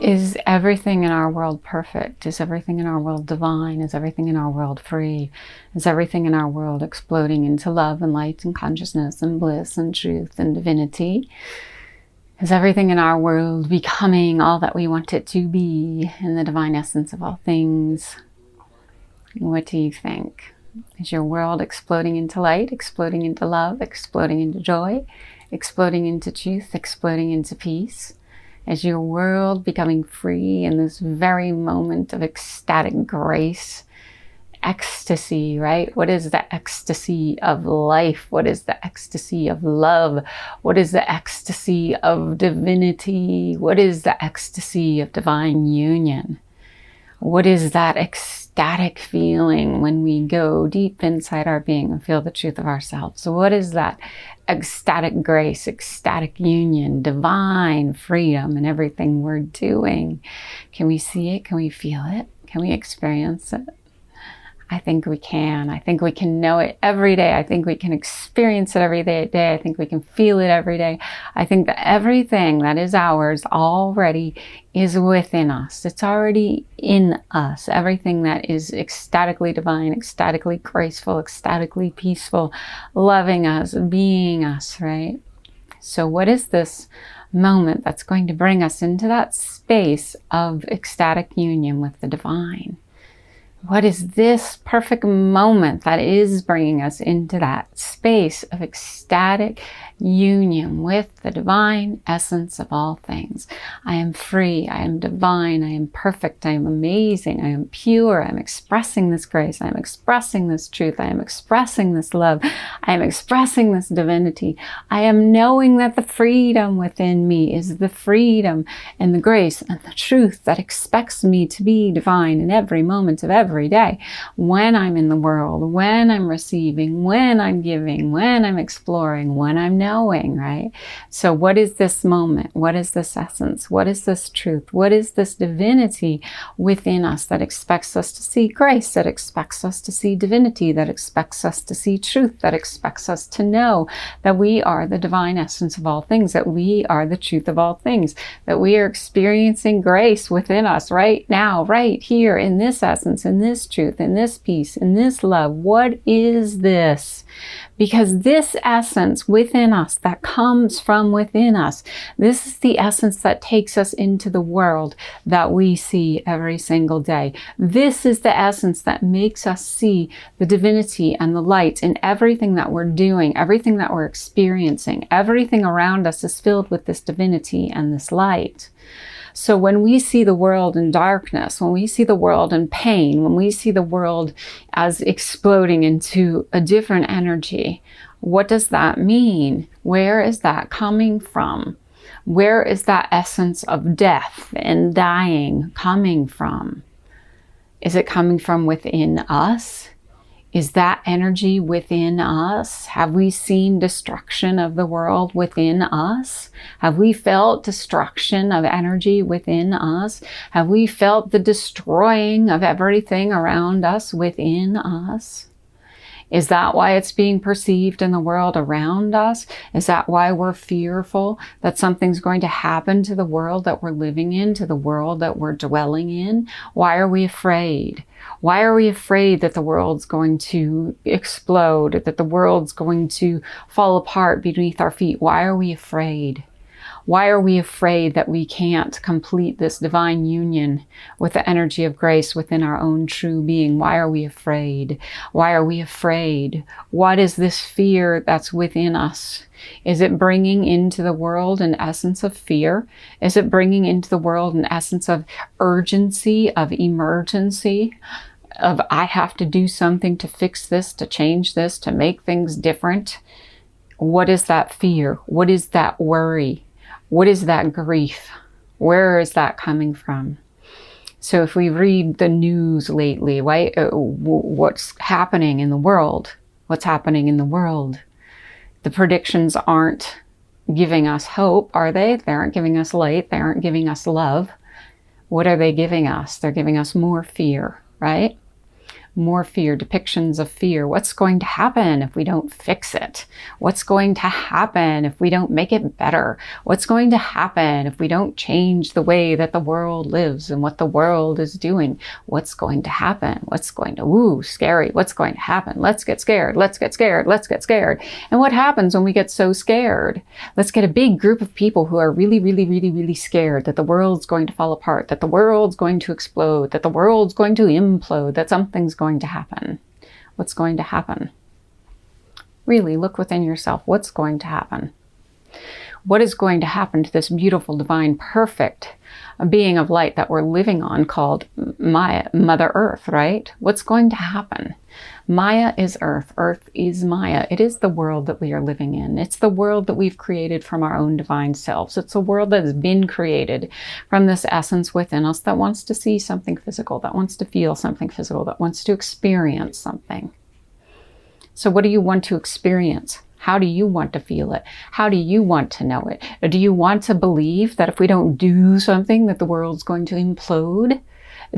Is everything in our world perfect? Is everything in our world divine? Is everything in our world free? Is everything in our world exploding into love and light and consciousness and bliss and truth and divinity? Is everything in our world becoming all that we want it to be in the divine essence of all things? What do you think? Is your world exploding into light, exploding into love, exploding into joy, exploding into truth, exploding into peace? Is your world becoming free in this very moment of ecstatic grace? Ecstasy, right? What is the ecstasy of life? What is the ecstasy of love? What is the ecstasy of divinity? What is the ecstasy of divine union? What is that ecstatic feeling when we go deep inside our being and feel the truth of ourselves? So what is that ecstatic grace, ecstatic union, divine freedom in everything we're doing? Can we see it? Can we feel it? Can we experience it? I think we can. I think we can know it every day. I think we can experience it every day. I think we can feel it every day. I think that everything that is ours already is within us. It's already in us. Everything that is ecstatically divine, ecstatically graceful, ecstatically peaceful, loving us, being us, right? So what is this moment that's going to bring us into that space of ecstatic union with the divine? What is this perfect moment that is bringing us into that space of ecstatic union with the divine essence of all things? I am free, I am divine, I am perfect, I am amazing, I am pure, I am expressing this grace, I am expressing this truth, I am expressing this love, I am expressing this divinity. I am knowing that the freedom within me is the freedom and the grace and the truth that expects me to be divine in every moment of every day. When I'm in the world, when I'm receiving, when I'm giving, when I'm exploring, when I'm knowing, right? So what is this moment? What is this essence? What is this truth? What is this divinity within us that expects us to see grace, that expects us to see divinity, that expects us to see truth, that expects us to know that we are the divine essence of all things, that we are the truth of all things, that we are experiencing grace within us right now, right here in this essence, in this truth, in this peace, in this love. What is this? Because this essence within us that comes from within us, this is the essence that takes us into the world that we see every single day. This is the essence that makes us see the divinity and the light in everything that we're doing, everything that we're experiencing. Everything around us is filled with this divinity and this light. So when we see the world in darkness, when we see the world in pain, when we see the world as exploding into a different energy, what does that mean? Where is that coming from? Where is that essence of death and dying coming from? Is it coming from within us? Is that energy within us? Have we seen destruction of the world within us? Have we felt destruction of energy within us? Have we felt the destroying of everything around us within us? Is that why it's being perceived in the world around us? Is that why we're fearful that something's going to happen to the world that we're living in, to the world that we're dwelling in? Why are we afraid? Why are we afraid that the world's going to explode, that the world's going to fall apart beneath our feet? Why are we afraid? Why are we afraid that we can't complete this divine union with the energy of grace within our own true being? Why are we afraid? Why are we afraid? What is this fear that's within us? Is it bringing into the world an essence of fear? Is it bringing into the world an essence of urgency, of emergency, of I have to do something to fix this, to change this, to make things different? What is that fear? What is that worry? What is that grief? Where is that coming from? So if we read the news lately, right, what's happening in the world? What's happening in the world? The predictions aren't giving us hope, are they? They aren't giving us light. They aren't giving us love. What are they giving us? They're giving us more fear, right? more fear, depictions of fear. What's going to happen if we don't fix it? What's going to happen if we don't make it better? What's going to happen if we don't change the way that the world lives and what the world is doing? What's going to happen? What's going to, ooh, scary. What's going to happen? Let's get scared. Let's get scared. Let's get scared. And what happens when we get so scared? Let's get a big group of people who are really, really, really, really scared that the world's going to fall apart, that the world's going to explode, that the world's going to implode, that something's going to happen. What's going to happen? Really, look within yourself. What's going to happen? What is going to happen to this beautiful, divine, perfect being of light that we're living on called Maya, Mother Earth, right? What's going to happen? Maya is Earth. Earth is Maya. It is the world that we are living in. It's the world that we've created from our own divine selves. It's a world that has been created from this essence within us that wants to see something physical, that wants to feel something physical, that wants to experience something. So what do you want to experience? How do you want to feel it? How do you want to know it? Or do you want to believe that if we don't do something that the world's going to implode?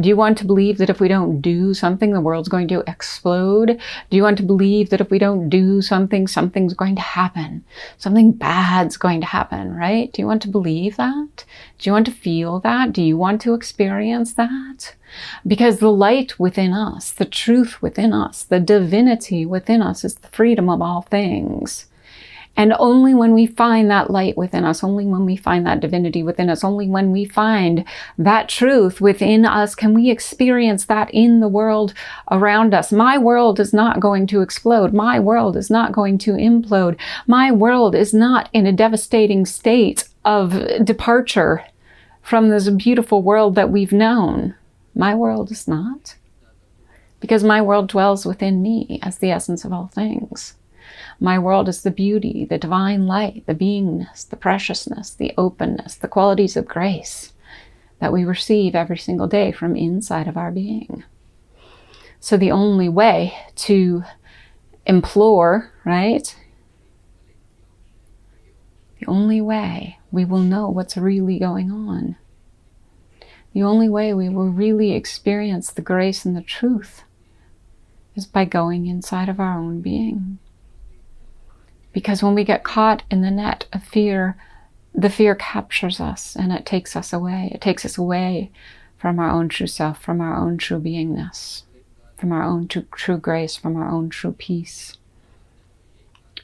Do you want to believe that if we don't do something, the world's going to explode? Do you want to believe that if we don't do something, something's going to happen? Something bad's going to happen, right? Do you want to believe that? Do you want to feel that? Do you want to experience that? Because the light within us, the truth within us, the divinity within us is the freedom of all things. And only when we find that light within us, only when we find that divinity within us, only when we find that truth within us, can we experience that in the world around us. My world is not going to explode. My world is not going to implode. My world is not in a devastating state of departure from this beautiful world that we've known. My world is not. Because my world dwells within me as the essence of all things. My world is the beauty, the divine light, the beingness, the preciousness, the openness, the qualities of grace that we receive every single day from inside of our being. So the only way to implore, right? The only way we will know what's really going on. The only way we will really experience the grace and the truth is by going inside of our own being. Because when we get caught in the net of fear, the fear captures us and it takes us away. It takes us away from our own true self, from our own true beingness, from our own true grace, from our own true peace.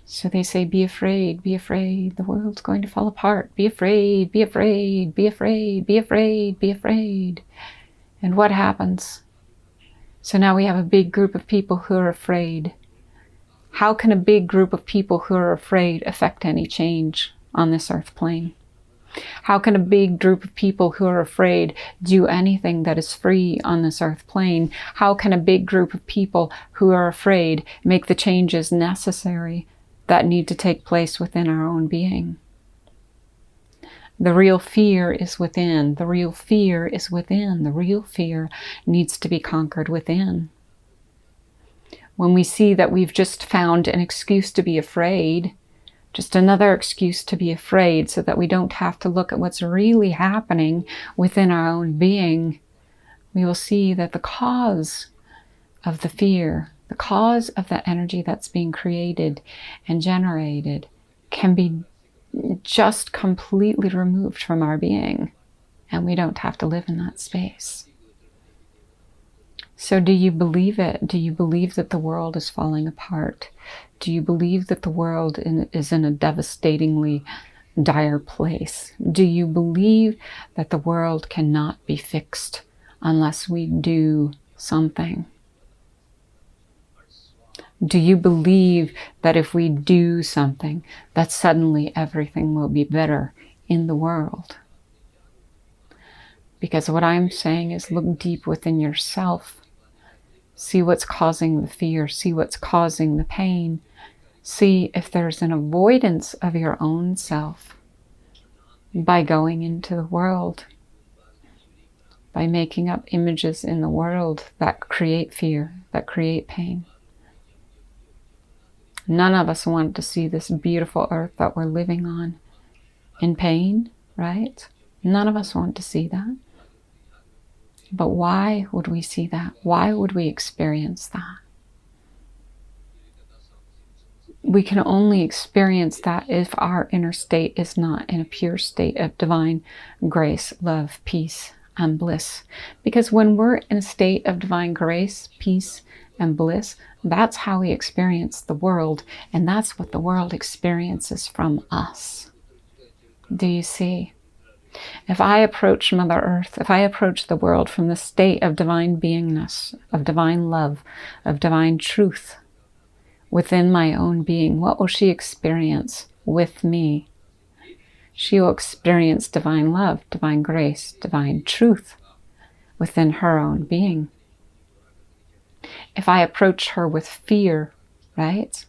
So they say, be afraid, the world's going to fall apart. Be afraid, be afraid, be afraid, be afraid, be afraid. And what happens? So now we have a big group of people who are afraid. How can a big group of people who are afraid affect any change on this earth plane? How can a big group of people who are afraid do anything that is free on this earth plane? How can a big group of people who are afraid make the changes necessary that need to take place within our own being? The real fear is within. The real fear is within. The real fear needs to be conquered within. When we see that we've just found an excuse to be afraid, just another excuse to be afraid so that we don't have to look at what's really happening within our own being, we will see that the cause of the fear, the cause of the energy that's being created and generated can be just completely removed from our being, and we don't have to live in that space. So do you believe it? Do you believe that the world is falling apart? Do you believe that the world is in a devastatingly dire place? Do you believe that the world cannot be fixed unless we do something? Do you believe that if we do something, that suddenly everything will be better in the world? Because what I'm saying is look deep within yourself. See what's causing the fear. See what's causing the pain. See if there's an avoidance of your own self by going into the world, by making up images in the world that create fear, that create pain. None of us want to see this beautiful earth that we're living on in pain, right? None of us want to see that. But why would we see that? Why would we experience that? We can only experience that if our inner state is not in a pure state of divine grace, love, peace, and bliss. Because when we're in a state of divine grace, peace, and bliss, that's how we experience the world, and that's what the world experiences from us. Do you see? If I approach Mother Earth, if I approach the world from the state of divine beingness, of divine love, of divine truth, within my own being, what will she experience with me? She will experience divine love, divine grace, divine truth within her own being. If I approach her with fear, right?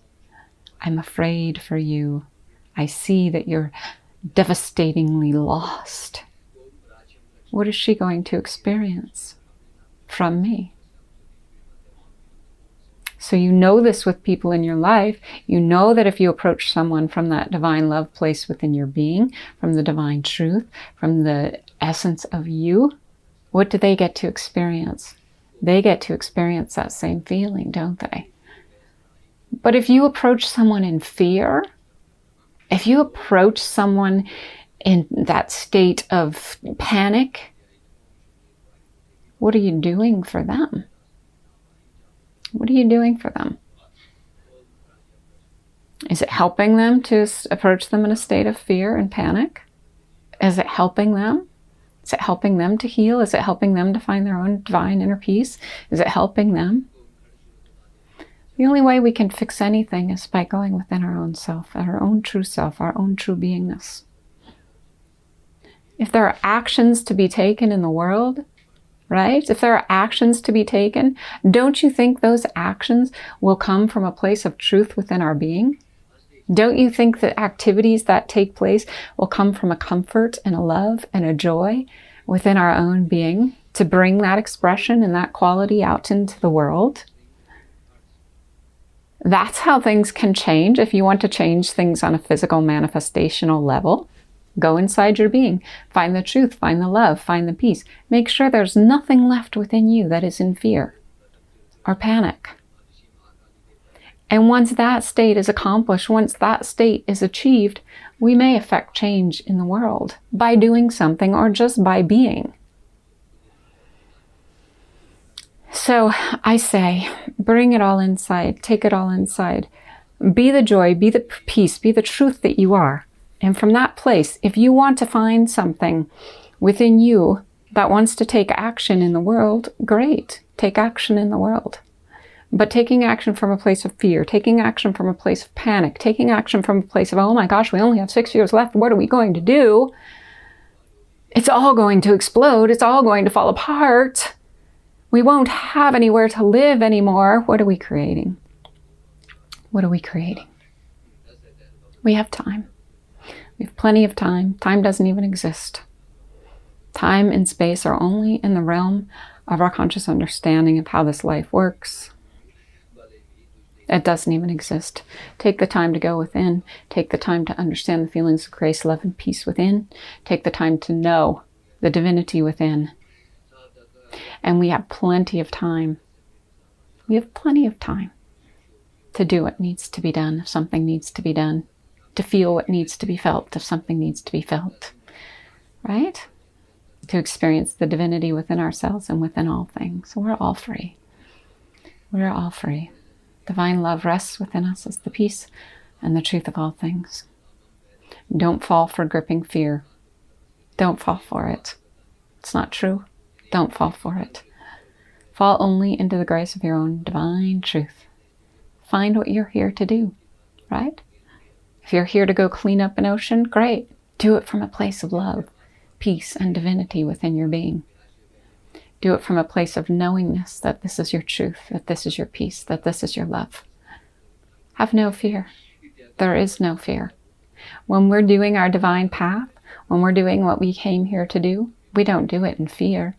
I'm afraid for you. I see that you're devastatingly lost. What is she going to experience from me? So you know this with people in your life. You know that if you approach someone from that divine love place within your being, from the divine truth, from the essence of you, what do they get to experience? They get to experience that same feeling, don't they? But if you approach someone in fear, if you approach someone in that state of panic, what are you doing for them? What are you doing for them? Is it helping them to approach them in a state of fear and panic? Is it helping them? Is it helping them to heal? Is it helping them to find their own divine inner peace? Is it helping them? The only way we can fix anything is by going within our own self, our own true self, our own true beingness. If there are actions to be taken in the world, right? If there are actions to be taken, don't you think those actions will come from a place of truth within our being? Don't you think that activities that take place will come from a comfort and a love and a joy within our own being to bring that expression and that quality out into the world? That's how things can change. If you want to change things on a physical manifestational level, go inside your being, find the truth, find the love, find the peace. Make sure there's nothing left within you that is in fear or panic. And once that state is accomplished, once that state is achieved, we may affect change in the world by doing something or just by being. So I say, bring it all inside, take it all inside. Be the joy, be the peace, be the truth that you are. And from that place, if you want to find something within you that wants to take action in the world, great, take action in the world. But taking action from a place of fear, taking action from a place of panic, taking action from a place of, oh my gosh, we only have 6 years left, what are we going to do? It's all going to explode, it's all going to fall apart. We won't have anywhere to live anymore. What are we creating? What are we creating? We have time. We have plenty of time. Time doesn't even exist. Time and space are only in the realm of our conscious understanding of how this life works. It doesn't even exist. Take the time to go within. Take the time to understand the feelings of grace, love, and peace within. Take the time to know the divinity within. And we have plenty of time. We have plenty of time to do what needs to be done if something needs to be done. To feel what needs to be felt if something needs to be felt, right? To experience the divinity within ourselves and within all things. We're all free. We're all free. Divine love rests within us as the peace and the truth of all things. Don't fall for gripping fear. Don't fall for it. It's not true. Don't fall for it. Fall only into the grace of your own divine truth. Find what you're here to do, right? If you're here to go clean up an ocean, great. Do it from a place of love, peace, and divinity within your being. Do it from a place of knowingness that this is your truth, that this is your peace, that this is your love. Have no fear. There is no fear. When we're doing our divine path, when we're doing what we came here to do, we don't do it in fear.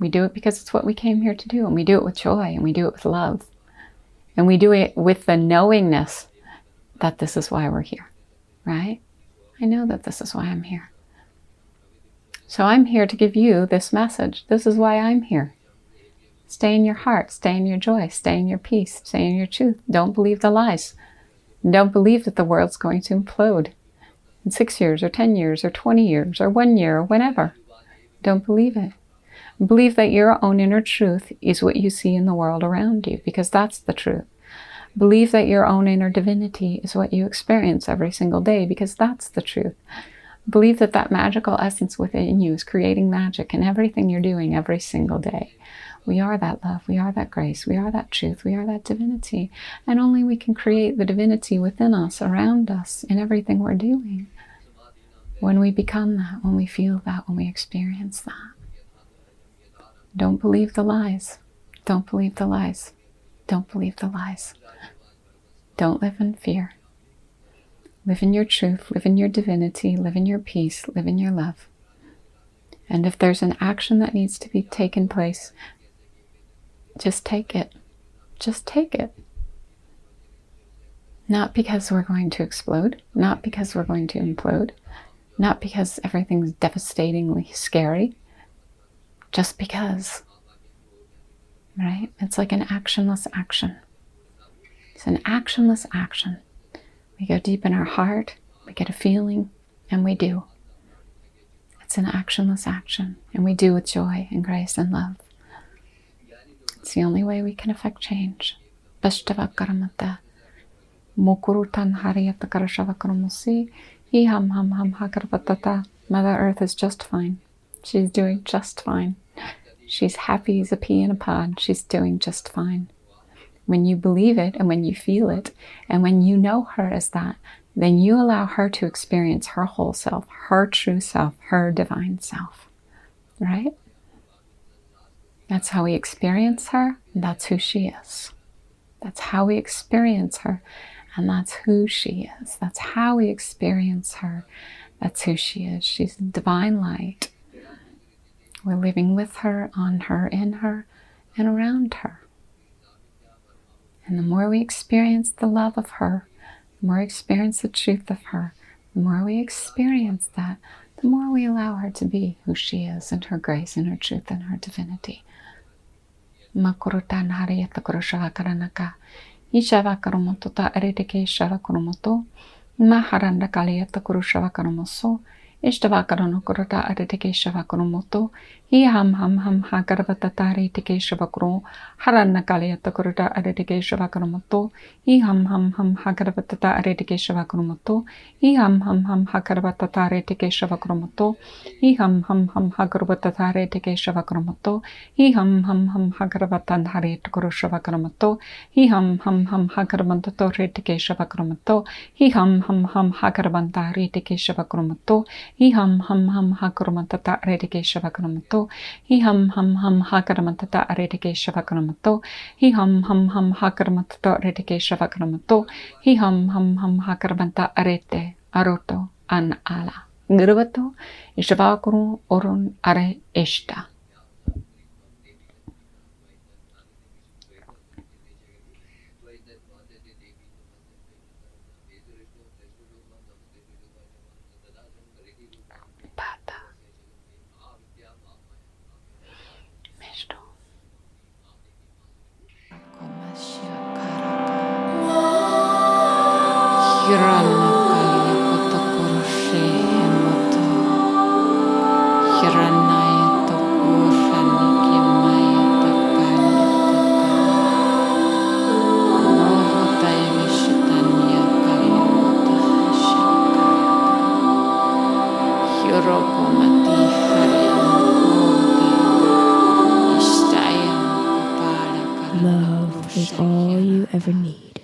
We do it because it's what we came here to do, and we do it with joy, and we do it with love. And we do it with the knowingness that this is why we're here, right? I know that this is why I'm here. So I'm here to give you this message. This is why I'm here. Stay in your heart, stay in your joy, stay in your peace, stay in your truth. Don't believe the lies. Don't believe that the world's going to implode in 6 years or 10 years or 20 years or 1 year or whenever. Don't believe it. Believe that your own inner truth is what you see in the world around you, because that's the truth. Believe that your own inner divinity is what you experience every single day, because that's the truth. Believe that that magical essence within you is creating magic in everything you're doing every single day. We are that love, we are that grace, we are that truth, we are that divinity. And only we can create the divinity within us, around us, in everything we're doing. When we become that, when we feel that, when we experience that. Don't believe the lies. Don't believe the lies. Don't believe the lies. Don't live in fear. Live in your truth, live in your divinity, live in your peace, live in your love. And if there's an action that needs to be taken place, just take it. Just take it. Not because we're going to explode, not because we're going to implode, not because everything's devastatingly scary, just because, right? It's like an actionless action. It's an actionless action. We go deep in our heart, we get a feeling, and we do. It's an actionless action, and we do with joy and grace and love. It's the only way we can affect change. Mother Earth is just fine. She's doing just fine. She's happy as a pea in a pod. She's doing just fine. When you believe it and when you feel it and when you know her as that, then you allow her to experience her whole self, her true self, her divine self, right? That's how we experience her, and that's who she is. That's how we experience her, and that's who she is. That's how we experience her. That's who she is. She's divine light. We're living with her, on her, in her, and around her. And the more we experience the love of her, the more we experience the truth of her, the more we experience that, the more we allow her to be who she is, and her grace, and her truth, and her divinity. Makurutan hariyata kurushawa karanaka. Ishava karumoto ta eritike shava kurumoto. Maharanda kaliyata kurushawa karumoso. Ishtava karono kuruta eritike shava kurumoto. Hi ham hagarvata tari tike shava kuru. Haranda kaliyata kuruta eritike shava kurumoto. Hi ham hagarvata ta eritike shava kurumoto. Hi ham hagarvata tari tike shava kurumoto. Hi ham hagarvata tari tike shava kurumoto. Hi ham hagarvata tari tike shava kurumoto. Hi ham hagarvata tari tike shava kurumoto. Hi ham hagarvata tari tike shava kurumoto. Hi ham hagarvata tari tike shava kurumoto. Hi ham hagarvata tari tike shava kurumoto. Hi ham hagarvata tari tike shava kurumoto. Hi ham hagarvata arete aroto an ala. Gurvato ishvakuru orun are eshta. Love is all you ever need.